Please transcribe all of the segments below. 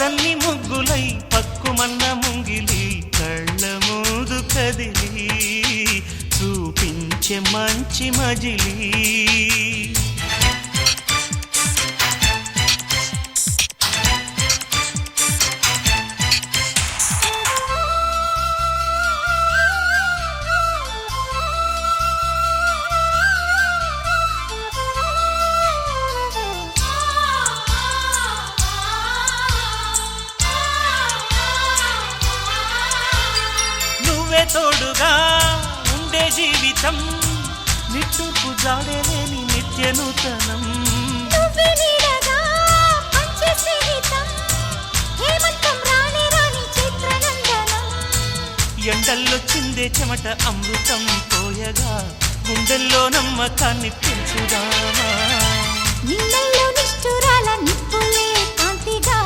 చుక్కలన్నీ ముగ్గులై పక్కుమన్న ముంగిలి కళ్ళ మూదు కదిలి చూపించే మంచి మజిలీ తోడుగా ఉండే జీవితం నిట్టూర్పు జాడలేని నిత్య నూతనం ఎండల్లో చిందే చెమట అమృతం పోయగా గుండెల్లో నమ్మకాన్ని పెంచుదామా నిన్నల్లో నిష్ఠురాల నిప్పులే కాంతిగా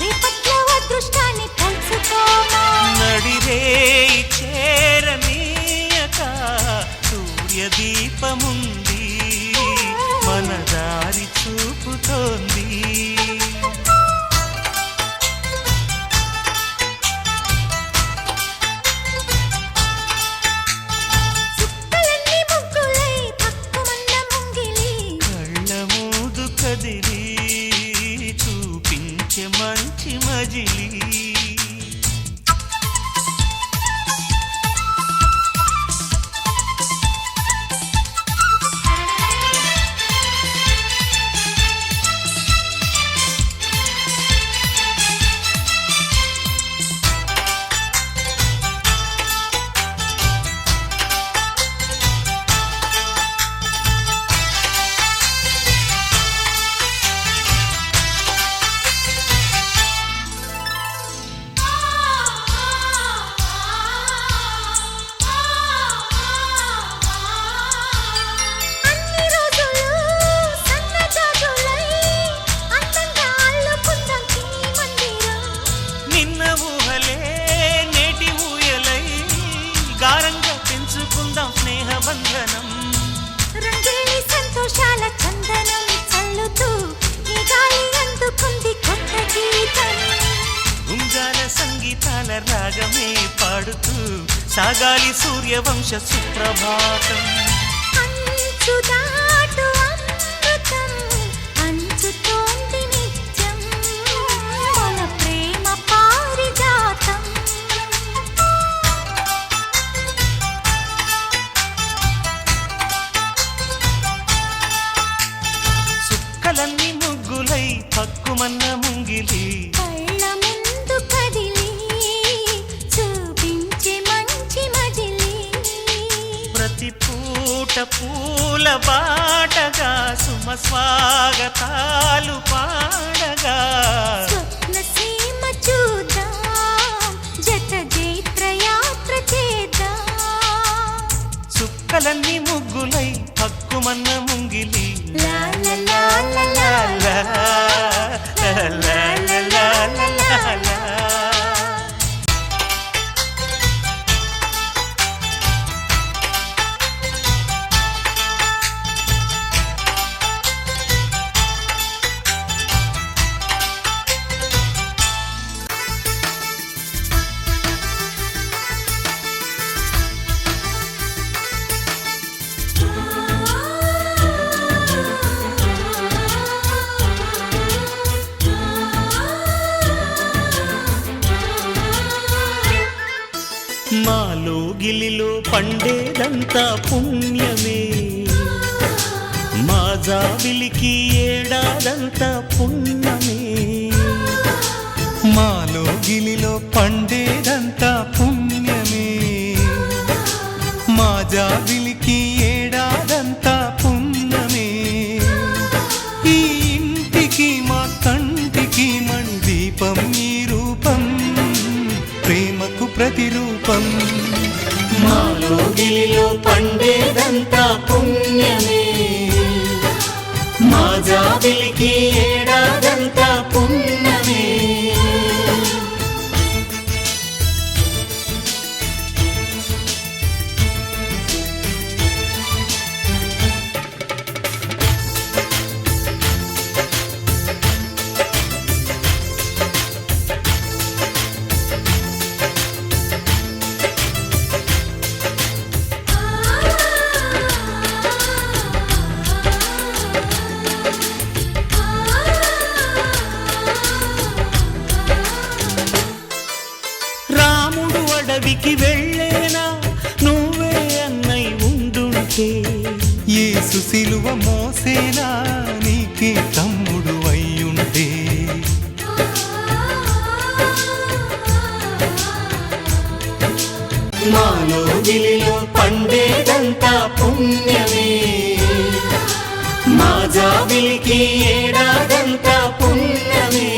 రేపట్లో అదృష్టాన్ని పంచుకోమా నడిరే చేరనీయక సూర్యదీపముంది మన దారి చూపుతోంది కళ్ళ మూదు కదిలి చూపించే మంచి మజిలీ స్నేహబంధనం రంగేలి సంతోషాల చందనం చల్లుతూ ఈ గాలి అందుకుంది కొత్త గీతం గుంజాల సంగీతాల రాగమే పాడుతూ సాగాలి సూర్యవంశ సుప్రభాతం అంచుదాటు అమృతం అంచుతోంది నిత్యం మన ప్రేమ పారిజాతం చుక్కలన్నీ ముగ్గులై పక్కుమన్న ముంగిలి కళ్ళ ముందు కదిలి చూపించే మంచి మజిలీ ప్రతి పూట పూల బాటగా సుమ స్వాగతాలు పాడగా స్వప్న సీమ చూద్దాం జత జైత్ర యాత్ర చేద్దాం చుక్కలన్నీ ముగ్గులై పక్కుమన్న ముంగిలి లా లా లా లా లా లా లా లా లా మాలో గిలిలో పండేదంతా పుణ్యమే మా జాబిలికి ఏడాదంతా పుణ్యమే మాలో గిలిలో పండేదంతా పుణ్యమే మా జాబిలికి ఏడాదంతా పుణ్యమే ఈ ఇంటికి మా కంటికి మణి దీపం ఈ రూపం ప్రేమకు ప్రతిరూపం మాలో గిలిలో పండేదంతా పుణ్యమే మా జాబిలికి ఏడాదంతా పుణ్యమే మాలో గిలిలో పండేదంతా పుణ్యమే మా జాబిలికి ఏడాదంతా పుణ్యమే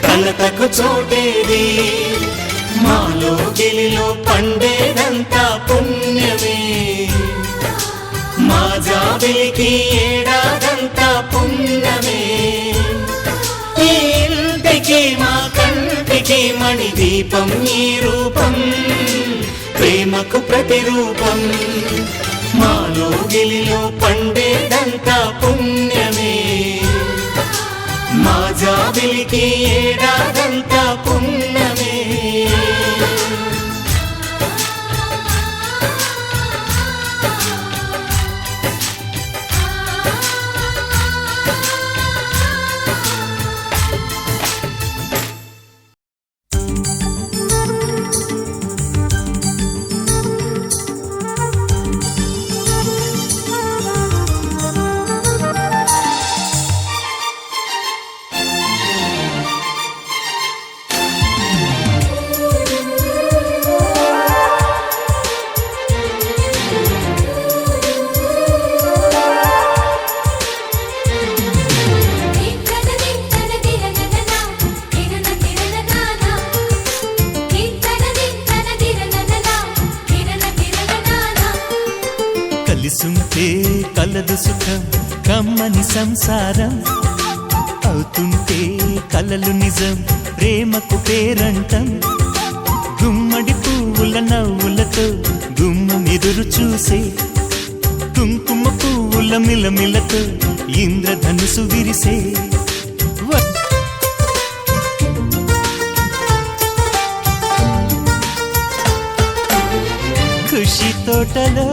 కలతకు చోటేది మాలో గిలిలో పండేదంతా పుణ్యమే మా జాబిలికి ఏడాదంతా పుణ్యమే ఈ ఇంటికి మా కంటికి మణి దీపం ఈ రూపం ప్రేమకు ప్రతిరూపం మాలో గిలిలో పండేదంతా పుణ్యమే మా జాబిలికి ఏడాదంతా పుణ్యమే కలిసుంటే కలదు సుఖం కమ్మని సంసారం అవుతుంటే కలలు నిజం ప్రేమకు పేరంటం గుమ్మడి పువ్వుల నవ్వులతో గుమ్మం ఎదురు చూసే కుంకుమ పువ్వుల మిలమిలతో ఇంద్రధనుసు విరిసే ఖుషి తోటలో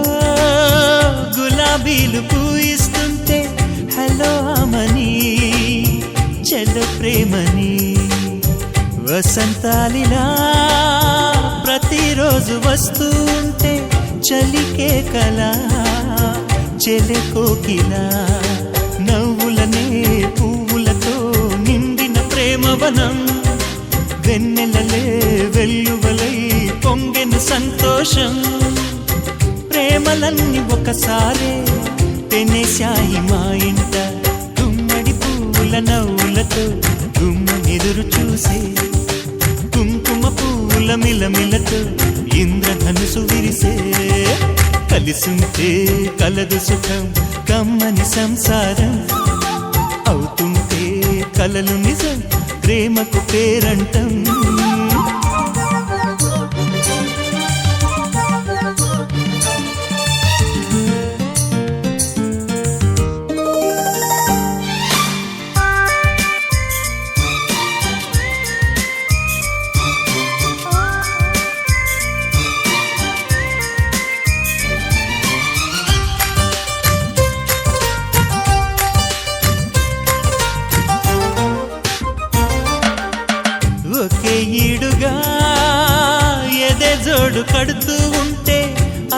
గులాబీలు పూయిస్తుంటే హలో అమని చెల్లో ప్రేమని వసంతాలిలా ప్రతిరోజు వస్తూ ఉంటే చలికే కలా చెలె కోకిలా నవ్వులనే పువ్వులతో నిండిన ప్రేమవనం వెన్నెలలే వెల్లువలై పొంగెను సంతోషం ప్రేమలన్నీ ఒకసారే తెనేశాయి మా ఇంట గుమ్మడి పువ్వుల నవ్వులతో గుమ్మెదురు చూసే కుంకుమ పువ్వుల మిలమిలతో ఇంద్రధనుసు విరిసే కలిసుంటే కలదు సుఖం కమ్మని సంసారం అవుతుంటే కలలు నిజం ప్రేమకు పేరంటం ఒకే ఈడుగా ఎదే జోడు కడుతూ ఉంటే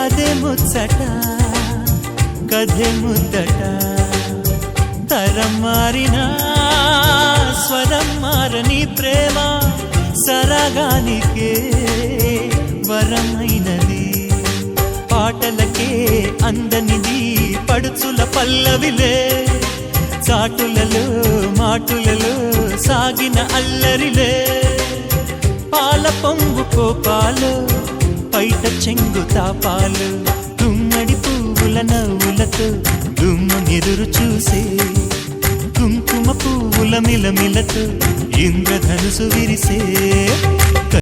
అదే ముచ్చట కథే ముద్దట తరం మారినా స్వరం మారని ప్రేమ సరగానికే వరమైనది పాటలకే అందనిది పడుచుల పల్లవిలే చాటులలో మాటులలో సాగిన అల్లరిలే పాల పొంగు కోపాలు పైట చెంగు తాపాలు గుమ్మడి పువ్వుల నవ్వులతో గుమ్మం ఎదురు చూసే కుంకుమ పువ్వుల మిలమిలతో ఇంద్రధనుసు విరిసే